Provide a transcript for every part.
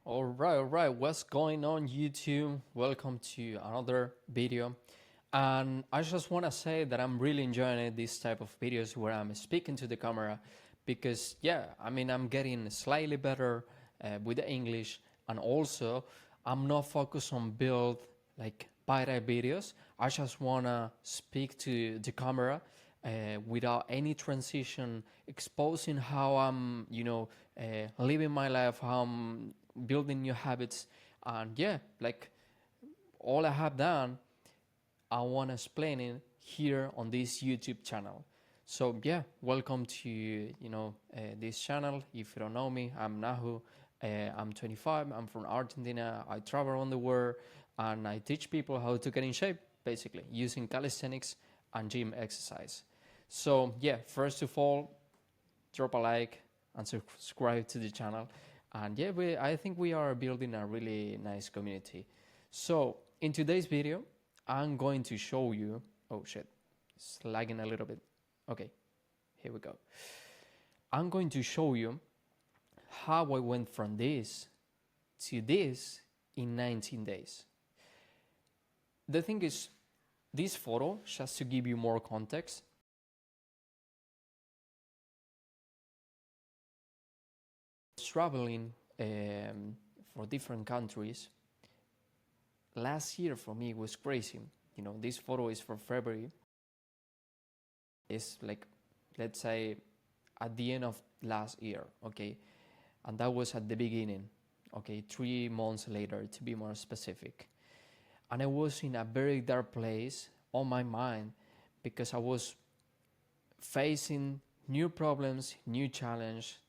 All right. What's going on, YouTube? Welcome to another video. And I just want to say that I'm really enjoying this type of videos where I'm speaking to the camera because, I'm getting slightly better with the English, and also I'm not focused on build like viral videos. I just want to speak to the camera without any transition, exposing how I'm, living my life, how I'm building new habits. And like all I have done, I want to explain it here on this YouTube channel. So welcome to this channel. If you don't know me, I'm Nahu. I'm 25. I'm from Argentina. I travel around the world and I teach people how to get in shape, basically using calisthenics and gym exercise. So first of all, drop a like and subscribe to the channel. And I think we are building a really nice community. So in today's video, I'm going to show you, oh shit, it's lagging a little bit. Okay, here we go. I'm going to show you how I went from this to this in 19 days. The thing is, this photo, just to give you more context, traveling for different countries. Last year for me was crazy. This photo is for February. It's like, let's say, at the end of last year, okay? And that was at the beginning, okay? 3 months later, to be more specific. And I was in a very dark place on my mind because I was facing new problems, new challenge.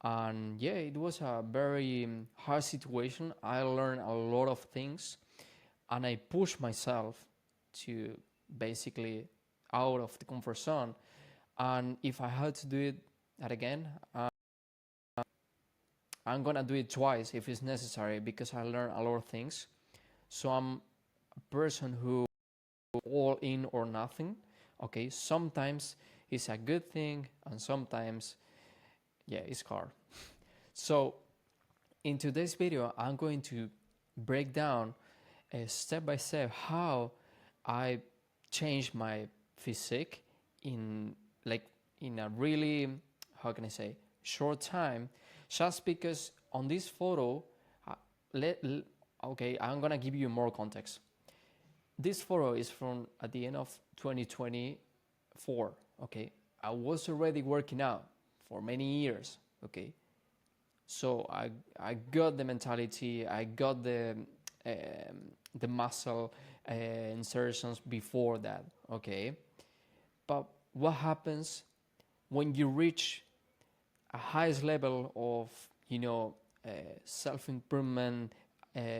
And it was a very hard situation. I learned a lot of things and I pushed myself to basically out of the comfort zone. And if I had to do it again, I'm gonna do it twice if it's necessary because I learned a lot of things. So I'm a person who all in or nothing. Okay, sometimes it's a good thing and sometimes it's hard. So in today's video, I'm going to break down step by step how I changed my physique in a really, how can I say, short time, just because on this photo, okay, I'm gonna give you more context. This photo is from at the end of 2024, okay? I was already working out for many years, okay? So I got the mentality, I got the muscle insertions before that, okay? But what happens when you reach a highest level of, self-improvement,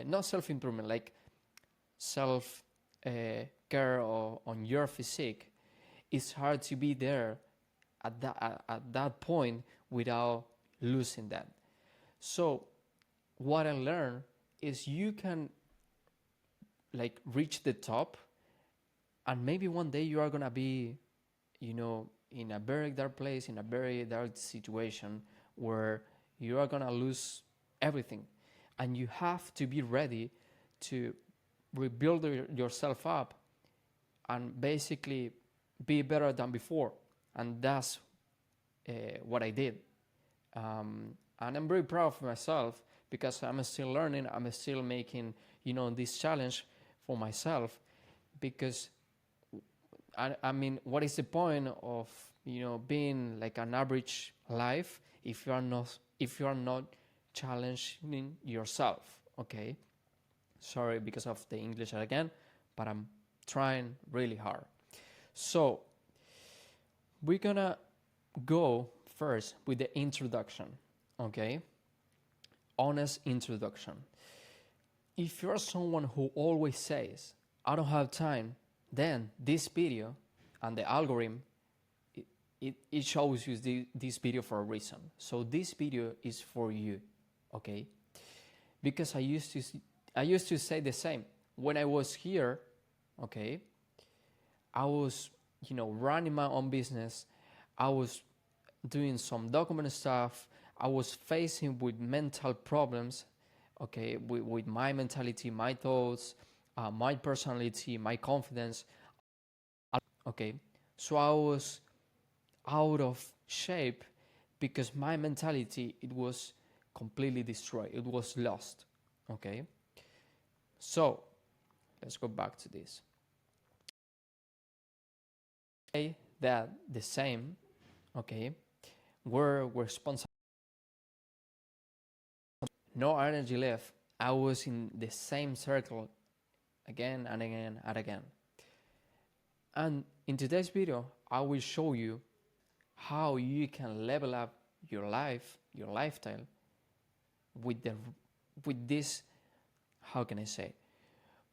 not self-improvement, like self care on your physique? It's hard to be there at that point without losing that. So what I learned is you can reach the top and maybe one day you are gonna be in a very dark place, in a very dark situation where you are gonna lose everything, and you have to be ready to rebuild yourself up and basically be better than before. And that's what I did. And I'm very proud of myself because I'm still learning, I'm still making this challenge for myself, because I mean, what is the point of being like an average life if you are not challenging yourself? Okay, sorry because of the English again, but I'm trying really hard. So we're gonna go first with the introduction, okay? Honest introduction. If you're someone who always says, I don't have time, then this video and the algorithm, it shows you this video for a reason. So this video is for you, okay? Because I used to say the same. When I was here, okay, I was running my own business. I was doing some document stuff. I was facing with mental problems, okay, with my mentality, my thoughts, my personality, my confidence. Okay, so I was out of shape because my mentality, it was completely destroyed, it was lost. Okay, so let's go back to this. Say that the same, okay, we're responsible, no energy left. I was in the same circle again and again and again. And in today's video, I will show you how you can level up your life, your lifestyle with the with this, how can I say,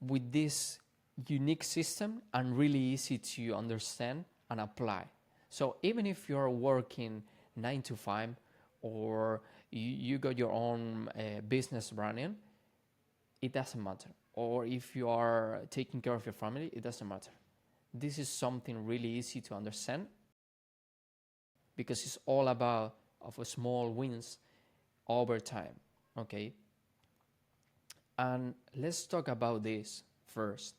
with this unique system and really easy to understand and apply. So even if you're working 9 to 5 or you got your own business running, it doesn't matter. Or if you are taking care of your family, it doesn't matter. This is something really easy to understand because it's all about of a small wins over time. Okay, and let's talk about this first,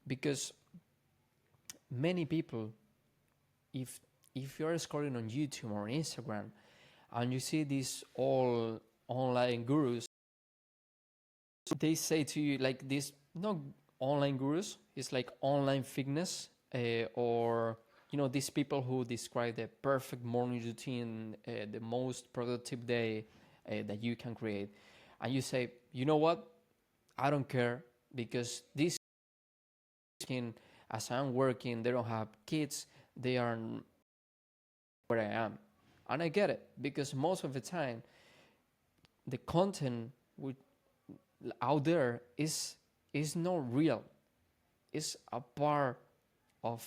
because many people, if you're scrolling on YouTube or Instagram and you see these all online gurus, they say to you like this, not online gurus, it's like online fitness, or these people who describe the perfect morning routine, the most productive day that you can create, and you say, you know what, I don't care, because this can, as I'm working, they don't have kids, they are where I am. And I get it, because most of the time the content out there is not real. It's a part of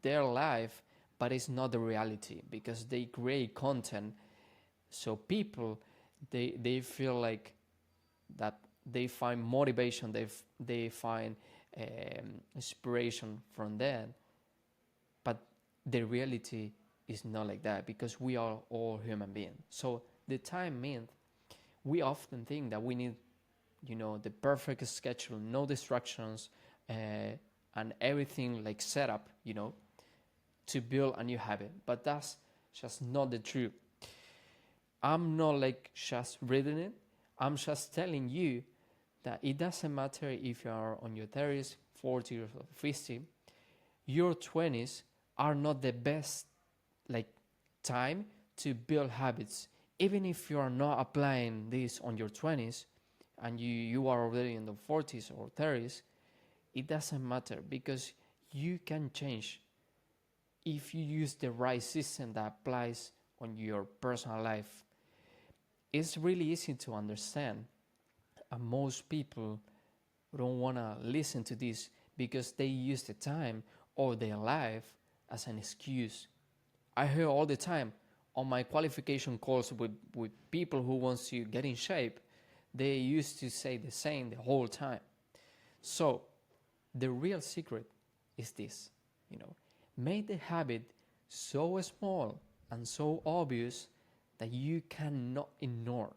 their life, but it's not the reality, because they create content so people, they feel like that they find motivation, they find inspiration from that. But the reality is not like that, because we are all human beings. So the time means we often think that we need, the perfect schedule, no distractions, and everything like set up, to build a new habit. But that's just not the truth. I'm not like just reading it. I'm just telling you that it doesn't matter if you are on your 30s, 40s, or 50. Your 20s are not the best like time to build habits. Even if you are not applying this on your 20s and you are already in the 40s or 30s, it doesn't matter, because you can change if you use the right system that applies on your personal life. It's really easy to understand, and most people don't want to listen to this because they use the time or their life as an excuse. I hear all the time on my qualification calls with people who wants to get in shape, they used to say the same the whole time. So the real secret is this, make the habit so small and so obvious that you cannot ignore.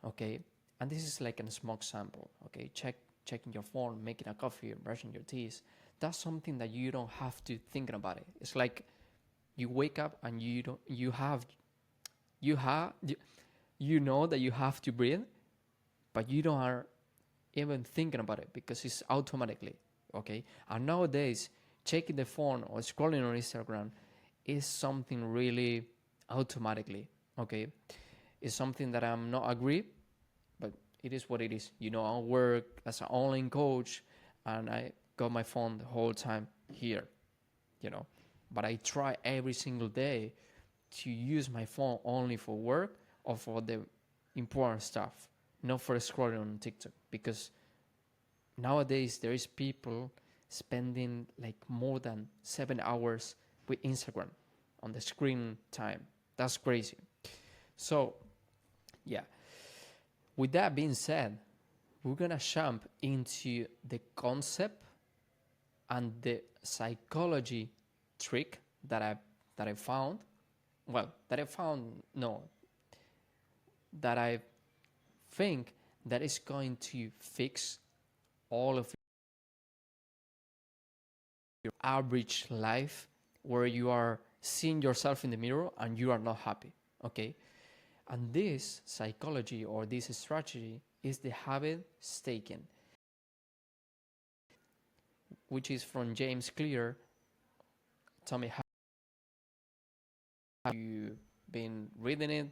Okay, and this is like a small example. Okay, checking your phone, making a coffee, brushing your teeth. That's something that you don't have to think about it. It's like you wake up and you know that you have to breathe, but you don't are even thinking about it because it's automatically. Okay, and nowadays checking the phone or scrolling on Instagram is something really automatically. Okay, it's something that I'm not agree, but it is what it is. I work as an online coach and I got my phone the whole time here, but I try every single day to use my phone only for work or for the important stuff, not for scrolling on TikTok, because nowadays there is people spending like more than 7 hours with Instagram on the screen time. That's crazy. So yeah, with that being said, we're gonna jump into the concept and the psychology trick that I found. Well, that I found, no, that I think that is going to fix all of your average life where you are seeing yourself in the mirror and you are not happy. Okay? And this psychology or this strategy is the habit staking, which is from James Clear. Tell me, have you been reading it?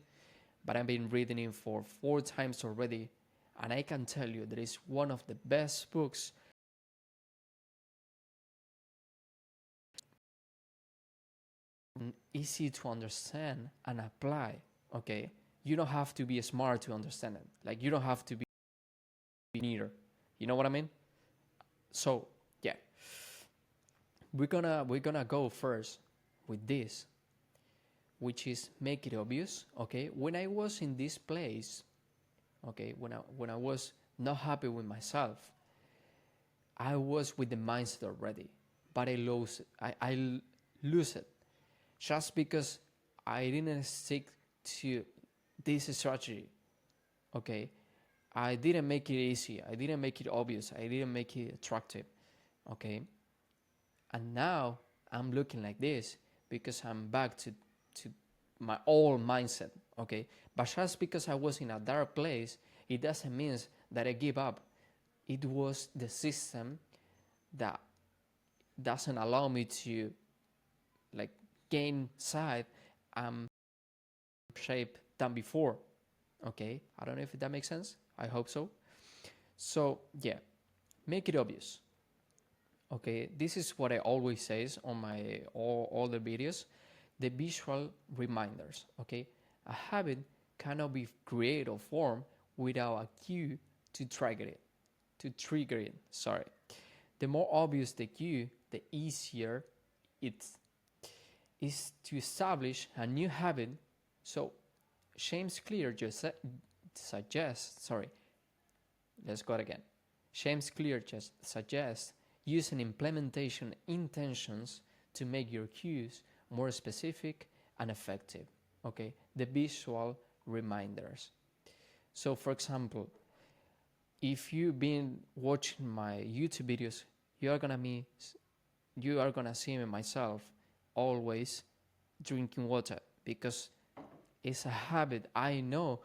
But I've been reading it for 4 times already, and I can tell you that it's one of the best books. Easy to understand and apply. Okay, you don't have to be smart to understand it. Like, you don't have to be neither. You know what I mean? So yeah, we're gonna go first with this, which is make it obvious. Okay, when I was in this place, okay, when I was not happy with myself, I was with the mindset already, but I lose it. I lose it just because I didn't stick to this strategy. Okay, I didn't make it easy. I didn't make it obvious. I didn't make it attractive. Okay, and now I'm looking like this because I'm back to my old mindset. Okay, but just because I was in a dark place, it doesn't mean that I give up. It was the system that doesn't allow me to like gain sight and shape than before. Okay, I don't know if that makes sense. I hope so. So yeah, make it obvious. Okay, this is what I always says on my all the videos, the visual reminders. Okay, a habit cannot be created or formed without a cue to trigger it. Sorry. The more obvious the cue, the easier it is to establish a new habit. So James Clear just suggests, sorry, let's go again. James Clear just suggests using implementation intentions to make your cues more specific and effective. Okay, the visual reminders. So for example, if you've been watching my YouTube videos, you are gonna see me myself always drinking water, because it's a habit. I know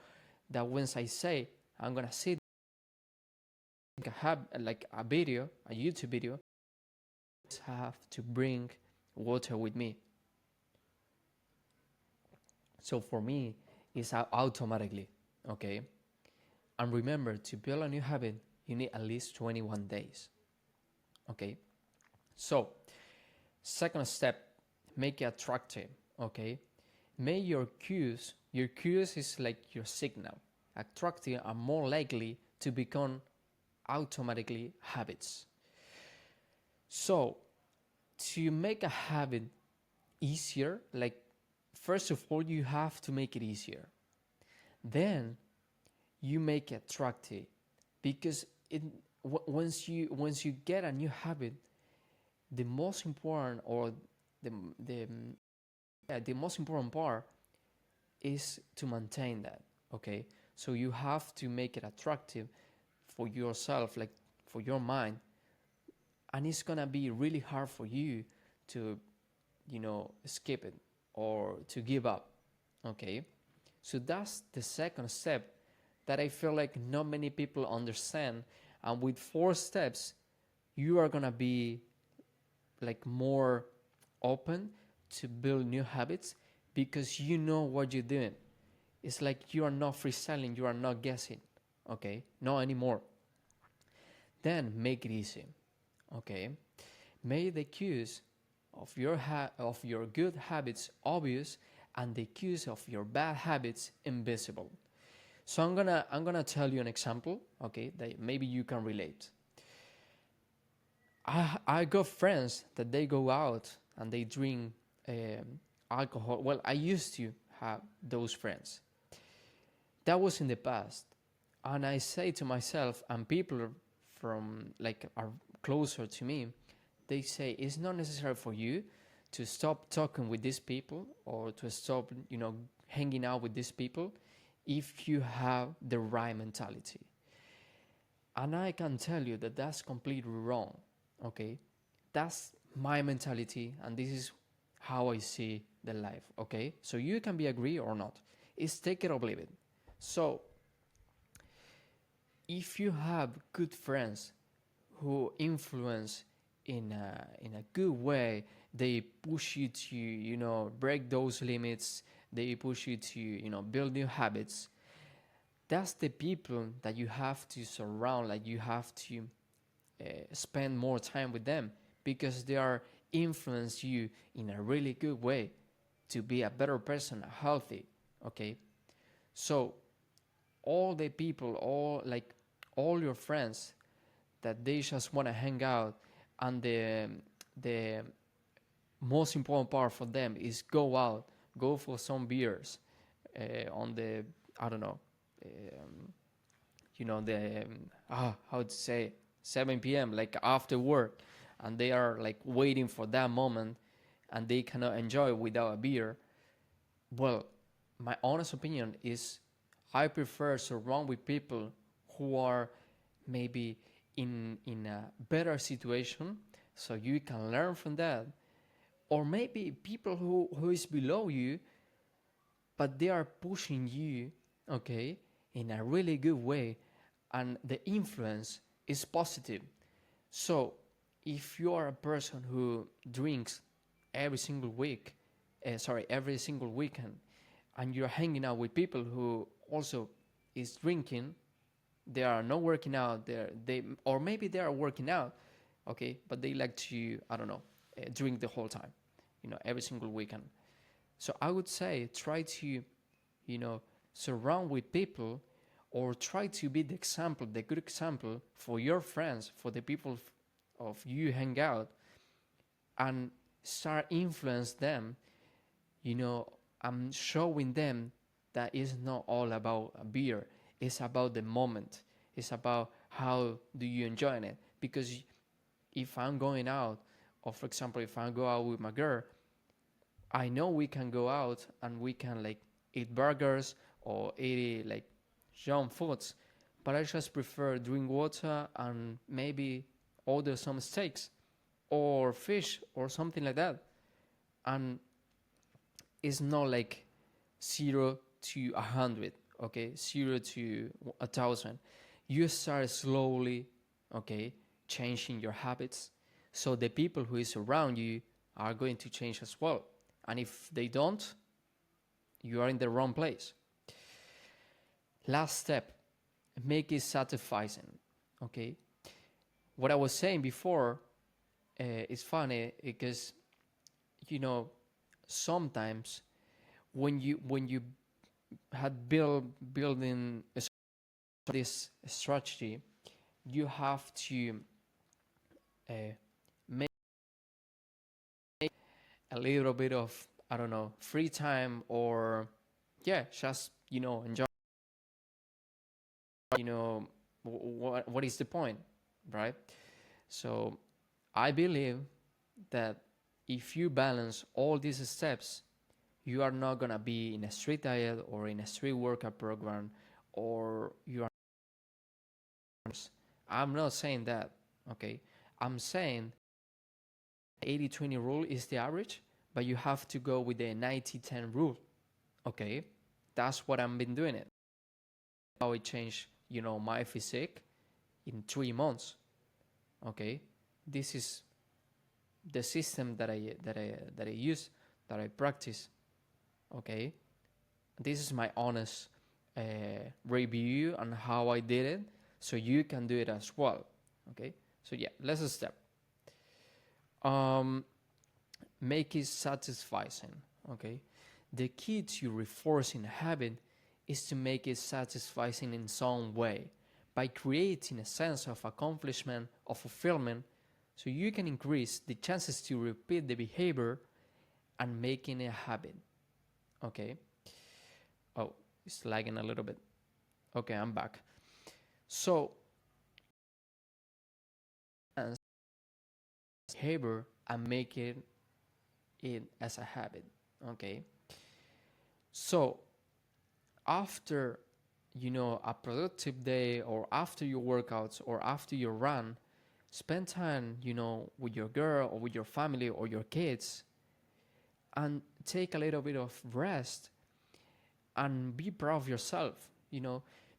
that once I say I'm gonna sit like a video, a YouTube video, I have to bring water with me. So for me, it's automatically, okay? And remember, to build a new habit, you need at least 21 days, okay? So, second step, make it attractive, okay? Make your cues is like your signal. Attractive are more likely to become automatically habits. So, to make a habit easier, like first of all, you have to make it easier. Then you make it attractive, because once you get a new habit, the most important or the most important part is to maintain that. Okay, so you have to make it attractive for yourself, like for your mind, and it's gonna be really hard for you to skip it or to give up. Okay, so that's the second step that I feel like not many people understand. And with 4 steps, you are gonna be like more open to build new habits, because you know what you're doing. It's like you are not freestyling, you are not guessing. Okay, not anymore. Then make it easy. Okay, make the cues of your good habits obvious, and the cues of your bad habits invisible. So I'm gonna tell you an example, okay, that maybe you can relate. I got friends that they go out and they drink alcohol. Well, I used to have those friends. That was in the past, and I say to myself, and people from like are closer to me, they say it's not necessary for you to stop talking with these people or to stop hanging out with these people if you have the right mentality. And I can tell you that that's completely wrong. Okay, that's my mentality, and this is how I see the life. Okay, so you can be agree or not. It's take it or leave it. So if you have good friends who influence in a good way, they push you to, break those limits. They push you to, build new habits. That's the people that you have to surround. Like, you have to spend more time with them, because they are influence you in a really good way to be a better person, healthy. Okay, so all the people, all your friends, that they just want to hang out, and the most important part for them is go out, go for some beers on the, I don't know, um, the how to say, 7 p.m., like after work, and they are like waiting for that moment, and they cannot enjoy without a beer. Well, my honest opinion is, I prefer surround with people who are maybe in a better situation, so you can learn from that. Or maybe people who is below you, but they are pushing you, okay, in a really good way, and the influence is positive. So if you are a person who drinks every single week, every single weekend, and you're hanging out with people who also is drinking, they are not working out, or maybe they are working out, okay, but they like to, I don't know, drink the whole time, every single weekend. So I would say, try to, you know surround with people, or try to be the example, the good example for your friends, for the people of you hang out, and start influence them. I'm showing them that it's not all about a beer. It's about the moment. It's about how do you enjoy it. Because if I'm going out, or for example, if I go out with my girl, I know we can go out and we can like eat burgers or eat like junk foods, but I just prefer drink water and maybe order some steaks or fish or something like that. And it's not like 0 to 100, okay, 0 to 1,000. You start slowly, okay, changing your habits, so the people who is around you are going to change as well. And if they don't, you are in the wrong place. Last step, make it satisfying. Okay, what I was saying before is funny, because you know sometimes when you had building this strategy, you have to uh, make a little bit of, I don't know, free time, or yeah, just enjoy. What is the point, right? So I believe that if you balance all these steps, you are not gonna be in a strict diet or in a strict workout program, or you are. I'm not saying that, okay? I'm saying 80-20 rule is the average, but you have to go with the 90-10 rule, okay? That's what I've been doing it. How it changed, my physique in 3 months, okay? This is the system that I use, that I practice, okay? This is my honest review on how I did it, so you can do it as well, okay? So yeah, let's step. Make it satisfying, okay? The key to reinforcing a habit is to make it satisfying in some way, by creating a sense of accomplishment or fulfillment, so you can increase the chances to repeat the behavior and making a habit, okay? Oh, it's lagging a little bit. Okay, I'm back. So, and behavior and making it as a habit, okay? So after, a productive day, or after your workouts, or after your run, spend time, with your girl, or with your family, or your kids, and take a little bit of rest, and be proud of yourself,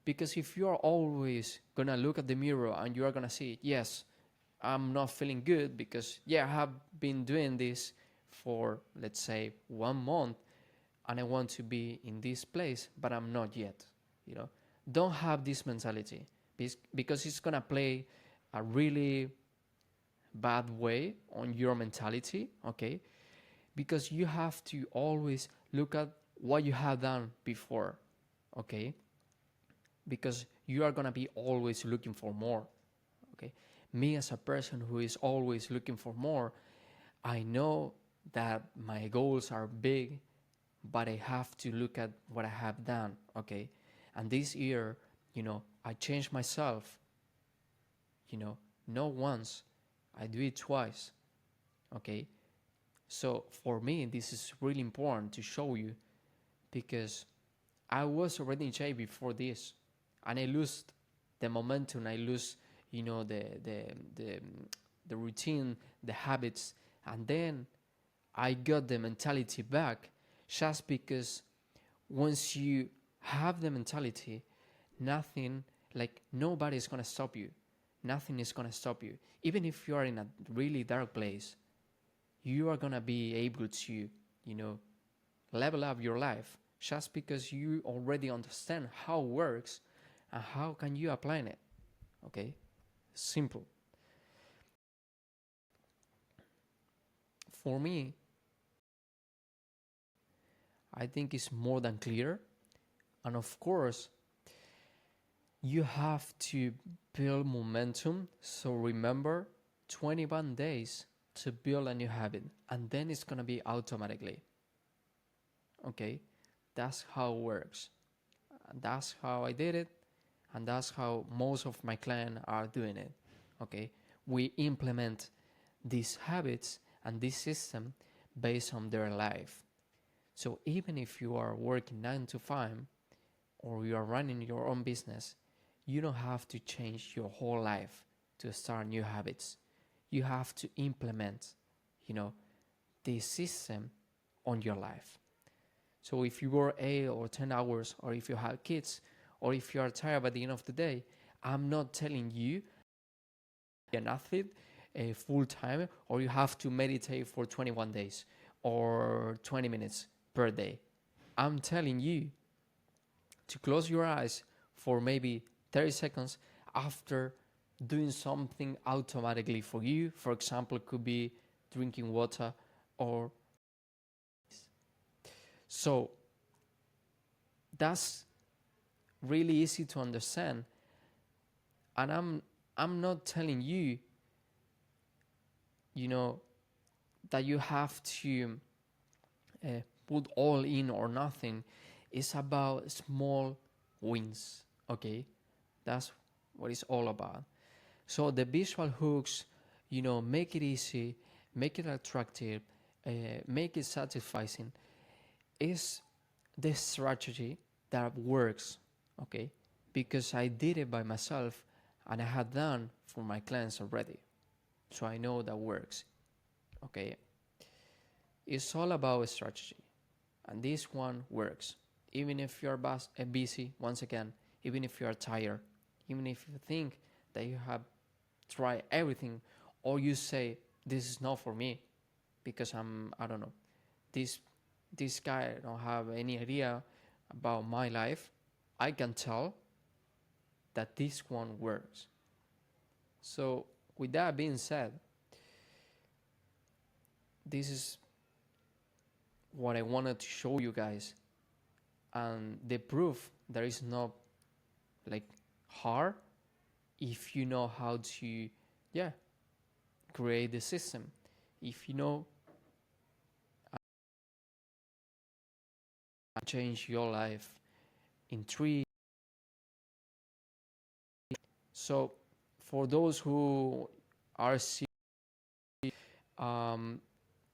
because if you are always gonna look at the mirror and you are gonna see, yes, I'm not feeling good because, yeah, I have been doing this for, let's say, 1 month, and I want to be in this place, but I'm not yet. Don't have this mentality, because it's gonna play a really bad way on your mentality, okay? Because you have to always look at what you have done before, okay? Because you are gonna be always looking for more, okay? Me, as a person who is always looking for more, I know that my goals are big, but I have to look at what I have done, okay? And this year, I changed myself, not once, I do it twice, okay? So for me, this is really important to show you, because I was already in shape before this, and I lose the momentum, I lose, the routine, the habits, and then I got the mentality back, just because once you have the mentality, nothing, like nobody is gonna stop you. Nothing is gonna stop you. Even if you are in a really dark place, you are gonna be able to, level up your life, just because you already understand how it works and how can you apply it. Okay? Simple. For me, I think it's more than clear. And of course, you have to build momentum. So remember, 21 days to build a new habit, and then it's gonna be automatically. Okay? That's how it works. And that's how I did it, and that's how most of my clients are doing it. Okay? We implement these habits and this system based on their life. So even if you are working 9 to 5, or you are running your own business, you don't have to change your whole life to start new habits. You have to implement, this system on your life. So if you work 8 or 10 hours, or if you have kids, or if you are tired by the end of the day, I'm not telling you be an athlete full time, or you have to meditate for 21 days or 20 minutes per day. I'm telling you to close your eyes for maybe 30 seconds after doing something automatically for you. For example, it could be drinking water, or so that's really easy to understand. And I'm not telling you, that you have to put all in or nothing. It's about small wins, okay? That's what it's all about. So the visual hooks, make it easy, make it attractive, make it satisfying, is the strategy that works, okay? Because I did it by myself, and I had done for my clients already. So I know that works, okay? It's all about strategy, and this one works. Even if you're busy, once again, even if you're tired, even if you think that you have tried everything, or you say, this is not for me, because I don't know, this guy don't have any idea about my life, I can tell that this one works. So with that being said, this is what I wanted to show you guys, and the proof that is not like hard if you know how to create the system, if you know change your life in 3. So for those who are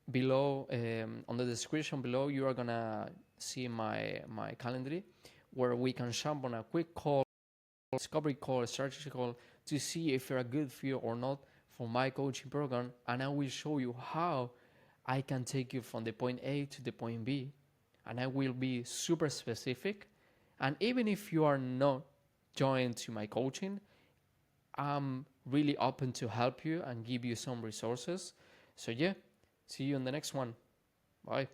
below, on the description below, you are gonna see my calendar, where we can jump on a quick call, discovery call, strategy call to see if you're a good fit or not for my coaching program. And I will show you how I can take you from the point A to the point B. And I will be super specific. And even if you are not joined to my coaching, I'm really open to help you and give you some resources. So yeah, see you in the next one. Bye.